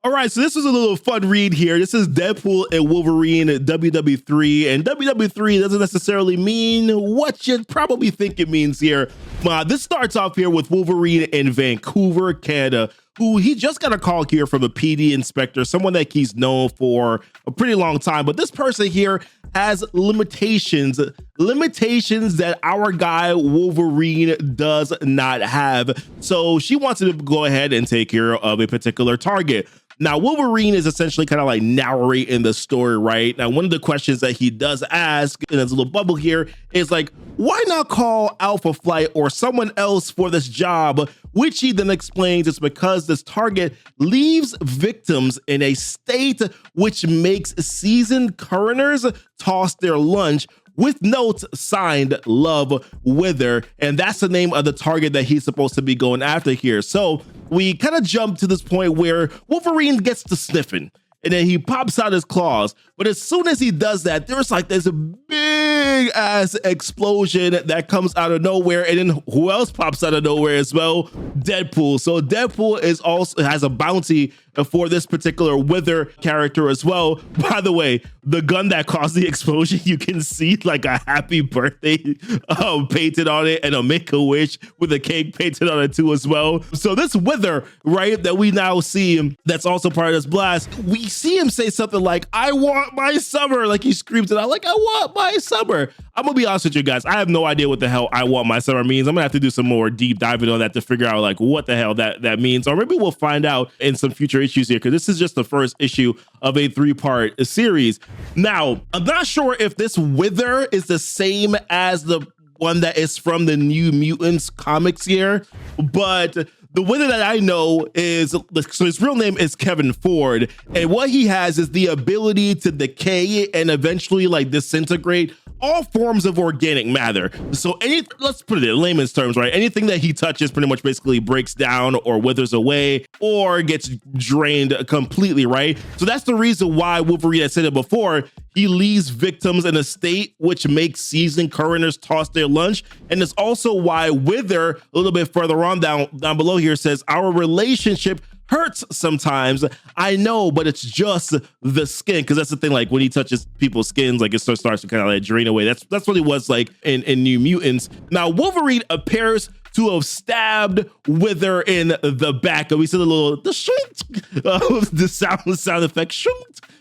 All right, so this was a little fun read here. This is Deadpool and Wolverine at WW3, and WW3 doesn't necessarily mean what you probably think it means here. This starts off here with Wolverine in Vancouver, Canada, who he just got a call here from a PD inspector, someone that he's known for a pretty long time. But this person here has limitations that our guy Wolverine does not have. So she wants to go ahead and take care of a particular target. Now, Wolverine is essentially kind of like narrating the story, right? Now, one of the questions that he does ask in his little bubble here is like, why not call Alpha Flight or someone else for this job? Which he then explains it's because this target leaves victims in a state which makes seasoned coroners toss their lunch, with notes signed Love Wither. And that's the name of the target that he's supposed to be going after here. So we kind of jump to this point where Wolverine gets to sniffing and then he pops out his claws. But as soon as he does that, there's a big ass explosion that comes out of nowhere. And then who else pops out of nowhere as well? Deadpool. So Deadpool is also has a bounty for this particular Wither character as well. By the way, the gun that caused the explosion, you can see like a happy birthday painted on it and a Make-A-Wish with a cake painted on it too as well. So this Wither, right, that we now see, that's also part of this blast, we see him say something like, I want my summer. Like he screams it out like, I want my summer. I'm gonna be honest with you guys. I have no idea what the hell I want my summer means. I'm gonna have to do some more deep diving on that to figure out like what the hell that means. Or maybe we'll find out in some future issues here, because this is just the first issue of a 3-part series. Now, I'm not sure if this Wither is the same as the one that is from the New Mutants comics here, but the Wither that I know is, so his real name is Kevin Ford, and what he has is the ability to decay and eventually like disintegrate all forms of organic matter. So let's put it in layman's terms, right? Anything that he touches pretty much basically breaks down or withers away or gets drained completely, right? So that's the reason why Wolverine, I said it before, he leaves victims in a state which makes seasoned coroners toss their lunch. And it's also why Wither, a little bit further on down below here, says our relationship hurts sometimes. I know, but it's just the skin. Because that's the thing, like when he touches people's skins, like it starts to kind of like drain away. That's what it was like in New Mutants. Now, Wolverine appears to have stabbed Wither in the back. And we see the shunk, the sound effect, shunk.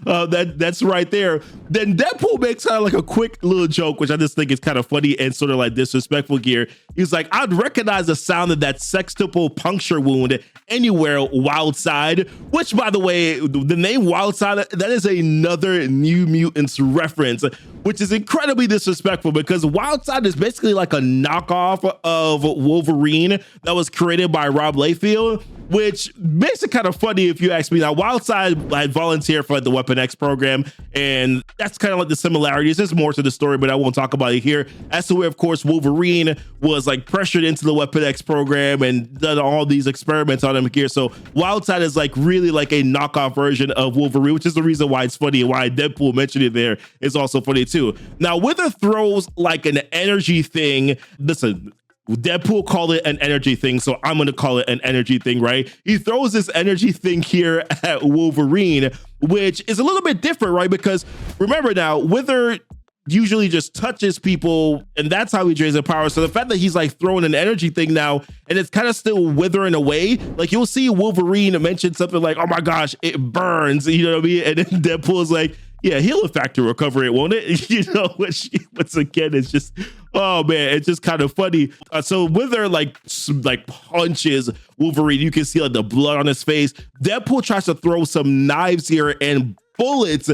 That's right there. Then Deadpool makes kind of like a quick little joke, which I just think is kind of funny and sort of like disrespectful here. He's like, I'd recognize the sound of that sextuple puncture wound anywhere, Wildside, which, by the way, the name Wildside, that is another New Mutants reference, which is incredibly disrespectful because Wildside is basically like a knockoff of Wolverine that was created by Rob Liefeld, which makes it kind of funny if you ask me. Now, Wildside, I volunteer for like the Weapon X program, and that's kind of like the similarities. There's more to the story, but I won't talk about it here. As to where, of course, Wolverine was like pressured into the Weapon X program and done all these experiments on him here. So Wildside is like really like a knockoff version of Wolverine, which is the reason why it's funny and why Deadpool mentioned it there. It's also funny too. Now, Wither throws like an energy thing. Listen, Deadpool called it an energy thing, so I'm going to call it an energy thing, right? He throws this energy thing here at Wolverine, which is a little bit different, right? Because remember now, Wither usually just touches people, and that's how he drains their power. So the fact that he's like throwing an energy thing now, and it's kind of still withering away, like you'll see Wolverine mention something like, oh my gosh, it burns, you know what I mean? And then Deadpool's like, yeah, he'll in fact recover it, won't it? You know, which once again, it's just, oh man, it's just kind of funny. So Wither like punches Wolverine. You can see like the blood on his face. Deadpool tries to throw some knives here and bullets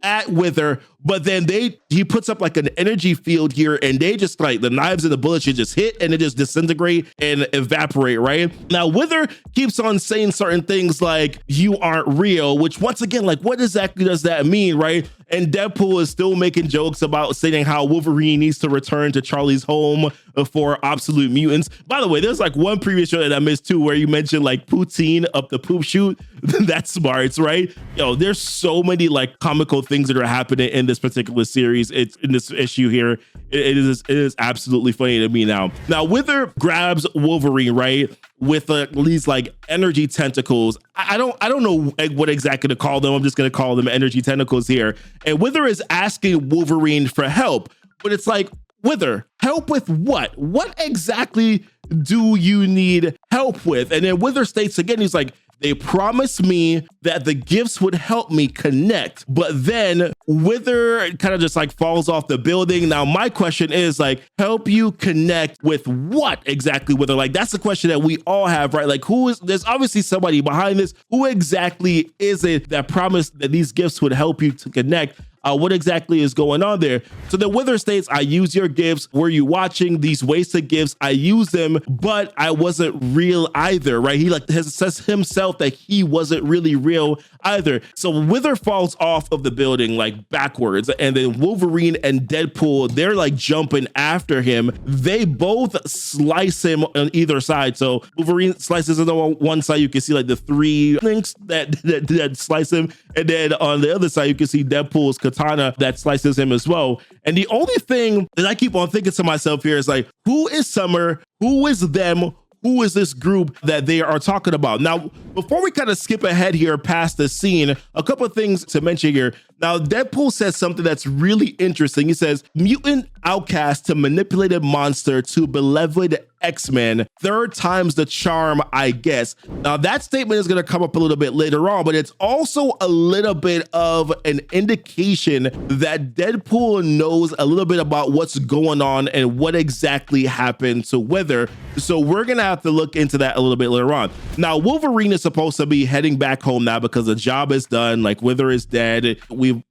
at Wither, but then he puts up like an energy field here, and they just like the knives and the bullets should just hit and it just disintegrate and evaporate, right? Now Wither keeps on saying certain things like you aren't real, which once again, like what exactly does that mean, right? And Deadpool is still making jokes about saying how Wolverine needs to return to Charlie's home for Absolute Mutants. By the way, there's like one previous show that I missed too, where you mentioned like poutine up the poop chute. That's smarts, right? Yo, there's so many like comical things that are happening in this particular series. It's in this issue here. It is absolutely funny to me now. Now, Wither grabs Wolverine, right, with these like energy tentacles. I don't know what exactly to call them. I'm just gonna call them energy tentacles here. And Wither is asking Wolverine for help, but it's like, Wither, help with what? What exactly do you need help with? And then Wither states again, he's like, they promised me that the gifts would help me connect. But then Wither kind of just like falls off the building. Now, my question is like, help you connect with what exactly, Wither? Like, that's the question that we all have, right? Like, there's obviously somebody behind this. Who exactly is it that promised that these gifts would help you to connect? What exactly is going on there? So the Wither states, I use your gifts. Were you watching these wasted gifts? I use them, but I wasn't real either, right? He like says himself that he wasn't really real either. So Wither falls off of the building like backwards, and then Wolverine and Deadpool, they're like jumping after him. They both slice him on either side. So Wolverine slices him on one side. You can see like the three links that slice him, and then on the other side you can see Deadpool's katana that slices him as well. And the only thing that I keep on thinking to myself here is like, who is Summer? Who is them? Who is this group that they are talking about? Now, before we kind of skip ahead here past the scene, a couple of things to mention here. Now, Deadpool says something that's really interesting. He says, mutant outcast to manipulated monster to beloved X-Men, third time's the charm, I guess. Now, that statement is going to come up a little bit later on, but it's also a little bit of an indication that Deadpool knows a little bit about what's going on and what exactly happened to Wither. So we're going to have to look into that a little bit later on. Now, Wolverine is supposed to be heading back home now because the job is done. Like, Wither is dead.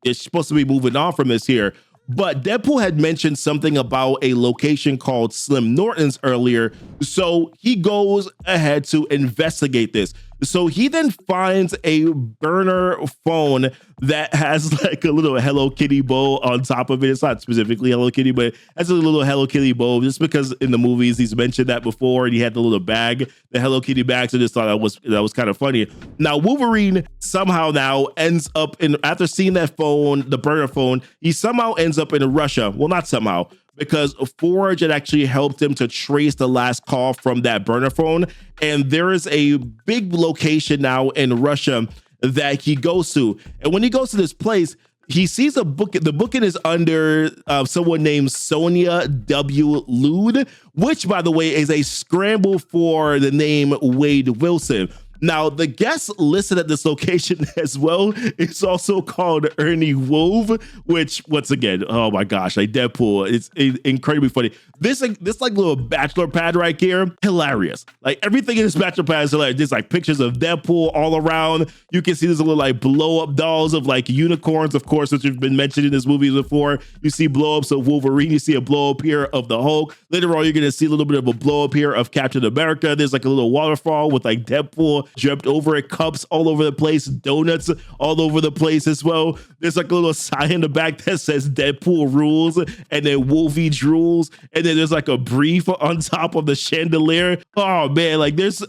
It's supposed to be moving on from this here. But Deadpool had mentioned something about a location called Slim Norton's earlier, so he goes ahead to investigate this. So he then finds a burner phone that has like a little Hello Kitty bow on top of it. It's not specifically Hello Kitty, but it has a little Hello Kitty bow just because in the movies he's mentioned that before, and he had the little bag, the Hello Kitty bag. So I just thought that was kind of funny. Now Wolverine somehow now ends up after seeing that phone, the burner phone, he somehow ends up in Russia. Well, not somehow, because Forge had actually helped him to trace the last call from that burner phone. And there is a big location now in Russia that he goes to. And when he goes to this place, he sees a book. The booking is under someone named Sonia W. Lude, which, by the way, is a scramble for the name Wade Wilson. Now, the guest listed at this location as well is also called Ernie Wove, which, once again, oh my gosh, like Deadpool, it's incredibly funny. This like little bachelor pad right here, hilarious. Like everything in this bachelor pad is hilarious. There's like pictures of Deadpool all around. You can see there's a little like blow up dolls of like unicorns, of course, which have been mentioned in this movie before. You see blow ups of Wolverine. You see a blow up here of the Hulk. Later on, you're going to see a little bit of a blow up here of Captain America. There's like a little waterfall with like Deadpool jumped over it, cups all over the place, donuts all over the place as well. There's like a little sign in the back that says Deadpool rules, and then Wolvie drools, and then there's like a brief on top of the chandelier. Oh man, like there's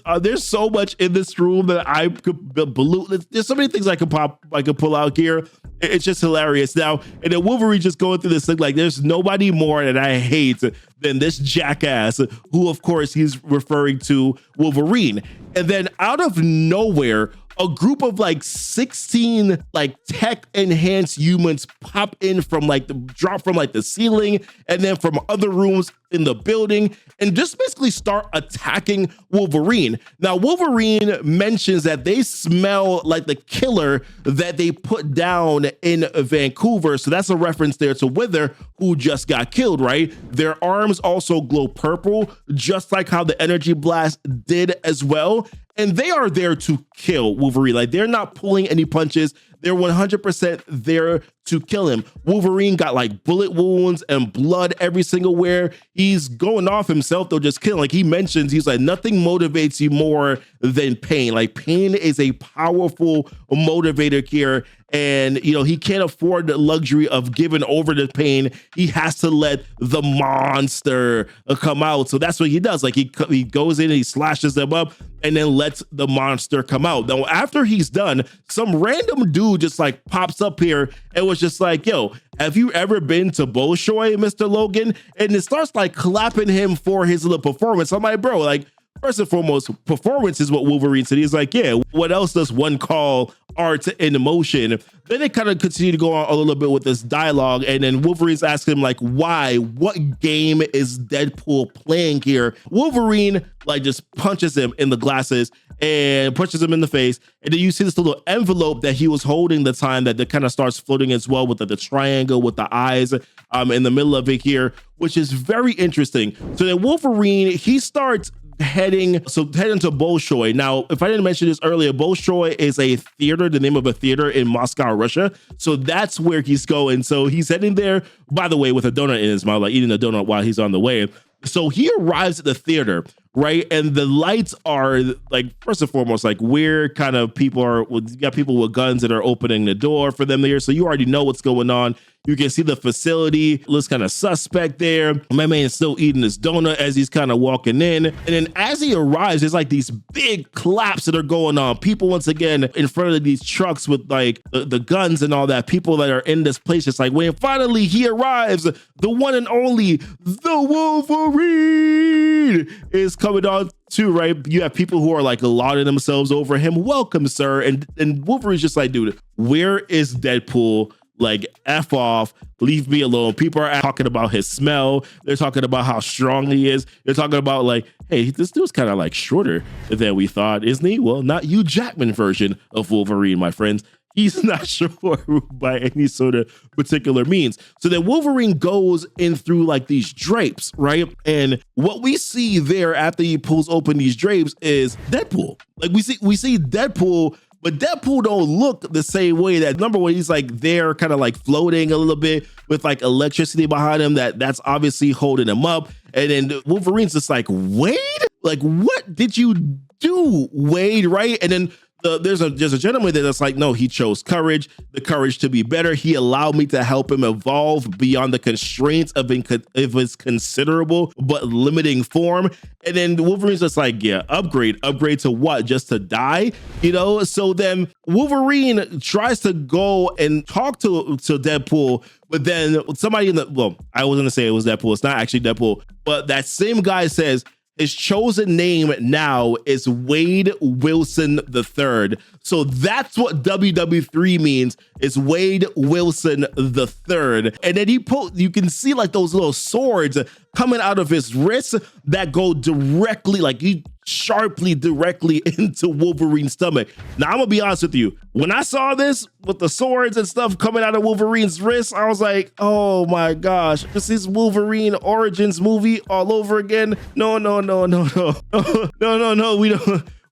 so much in this room that I could balloon. There's so many things I could pull out here. It's just hilarious. Now, and then Wolverine just going through this thing like there's nobody more that I hate than this jackass, who of course he's referring to Wolverine. And then out of nowhere, a group of like 16 like tech enhanced humans pop in from like drop from like the ceiling and then from other rooms in the building and just basically start attacking Wolverine. Now, Wolverine mentions that they smell like the killer that they put down in Vancouver. So that's a reference there to Wither, who just got killed, right? Their arms also glow purple, just like how the energy blast did as well. And they are there to kill Wolverine. Like they're not pulling any punches. They're 100% there to kill him. Wolverine got like bullet wounds and blood every single where. He's going off himself though, just killing. Like he mentions, he's like, nothing motivates you more than pain. Like pain is a powerful motivator here. And, you know, he can't afford the luxury of giving over the pain. He has to let the monster come out. So that's what he does. Like he goes in and he slashes them up and then lets the monster come out. Now, after he's done, some random dude dude just like pops up here and was just like, yo, have you ever been to Bolshoi, Mr. Logan? And it starts like clapping him for his little performance. I'm like, bro, like, first and foremost, performance is what Wolverine said. He's like, yeah, what else does one call art and emotion? Then they kind of continue to go on a little bit with this dialogue. And then Wolverine's asking him like, why? What game is Deadpool playing here? Wolverine like just punches him in the glasses and punches him in the face. And then you see this little envelope that he was holding the time that kind of starts floating as well with the triangle with the eyes in the middle of it here, which is very interesting. So then Wolverine, he starts heading to Bolshoi. Now, if I didn't mention this earlier, Bolshoi is a theater, the name of a theater in Moscow, Russia. So that's where he's going. So he's heading there, by the way, with a donut in his mouth, like eating a donut while he's on the way. So he arrives at the theater, right? And the lights are like, first and foremost, like weird kind of people are, you got people with guns that are opening the door for them there. So you already know what's going on. You can see the facility looks kind of suspect there. My man is still eating his donut as he's kind of walking in. And then as he arrives, there's like these big claps that are going on. People, once again, in front of these trucks with like the guns and all that. People that are in this place, it's like when finally he arrives, the one and only, the Wolverine is coming on too, right? You have people who are like lauding themselves over him. Welcome, sir. And Wolverine's just like, dude, where is Deadpool? Like, F off, leave me alone. People are talking about his smell. They're talking about how strong he is. They're talking about like, hey, this dude's kind of like shorter than we thought, isn't he? Well, not Hugh Jackman version of Wolverine, my friends. He's not short by any sort of particular means. So then Wolverine goes in through like these drapes, right? And what we see there after he pulls open these drapes is Deadpool. Like we see Deadpool, but Deadpool don't look the same way. That number one, he's like there kind of like floating a little bit with like electricity behind him that's obviously holding him up. And then Wolverine's just like, Wade? Like, what did you do, Wade, right? And then there's a gentleman that's like, no, he chose courage, the courage to be better. He allowed me to help him evolve beyond the constraints of his considerable but limiting form. And then Wolverine's just like, yeah, upgrade to what? Just to die, you know? So then Wolverine tries to go and talk to Deadpool, but then somebody I was gonna say it was Deadpool. It's not actually Deadpool, but that same guy says, his chosen name now is Wade Wilson III. So that's what WW3 means, is Wade Wilson III. And then you can see like those little swords coming out of his wrists that go directly, like sharply directly into Wolverine's stomach. Now, I'm gonna be honest with you. When I saw this with the swords and stuff coming out of Wolverine's wrist, I was like, oh my gosh, this is Wolverine Origins movie all over again. No.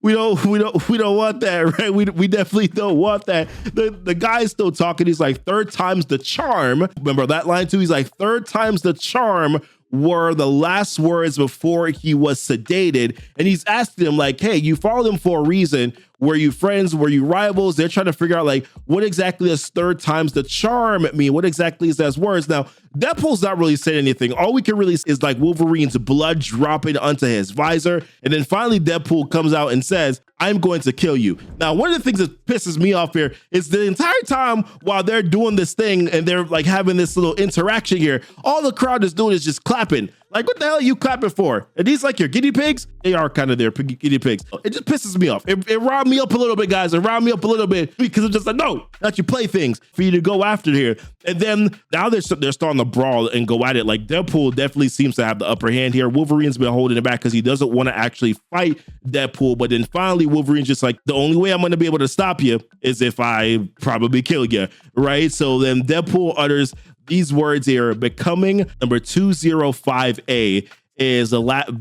We don't want that, right? We definitely don't want that. The guy's still talking. He's like, third time's the charm. Remember that line too? He's like, third time's the charm were the last words before he was sedated. And he's asking him like, hey, you followed him for a reason. Were you friends? Were you rivals? They're trying to figure out like, what exactly does third time's the charm mean? What exactly is those words? Now, Deadpool's not really saying anything. All we can really see is like Wolverine's blood dropping onto his visor. And then finally Deadpool comes out and says, I'm going to kill you. Now, one of the things that pisses me off here is the entire time while they're doing this thing and they're like having this little interaction here, all the crowd is doing is just clapping. Like, what the hell are you clapping for? Are these like your guinea pigs? They are kind of their guinea pigs. It just pisses me off. It riled me up a little bit, guys. It riled me up a little bit because I'm just like, no, not your playthings for you to go after here. And then now they're starting to brawl and go at it. Like Deadpool definitely seems to have the upper hand here. Wolverine's been holding it back because he doesn't want to actually fight Deadpool. But then finally Wolverine's just like, the only way I'm going to be able to stop you is if I probably kill you, right? So then Deadpool utters these words here: becoming number 205A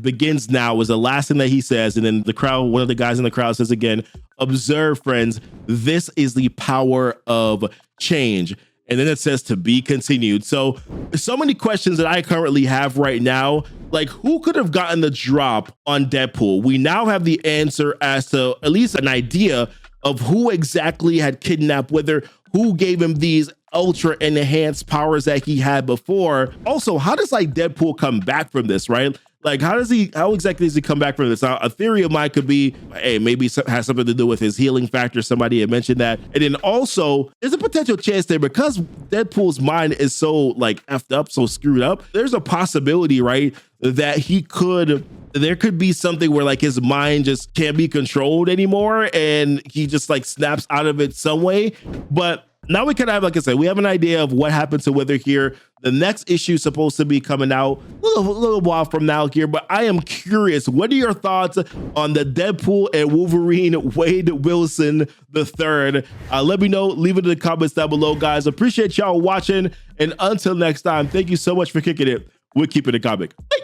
begins now is the last thing that he says. And then the crowd, one of the guys in the crowd says again, observe, friends, this is the power of change. And then it says to be continued. So many questions that I currently have right now, like who could have gotten the drop on Deadpool? We now have the answer as to at least an idea of who exactly had kidnapped, who gave him these ultra enhanced powers that he had before. Also, how does like Deadpool come back from this, right? Like, how exactly does he come back from this? Now, a theory of mine could be, hey, maybe it has something to do with his healing factor. Somebody had mentioned that. And then also, there's a potential chance there because Deadpool's mind is so like effed up, so screwed up. There's a possibility, right, that there could be something where like his mind just can't be controlled anymore and he just like snaps out of it some way. But now we kind of have, like I said, we have an idea of what happened to Wither here. The next issue is supposed to be coming out a little while from now here, but I am curious, what are your thoughts on the Deadpool and Wolverine Wade Wilson III? Let me know, leave it in the comments down below, guys. Appreciate y'all watching, and until next time, thank you so much for kicking it. We'll keep it a comic. Bye.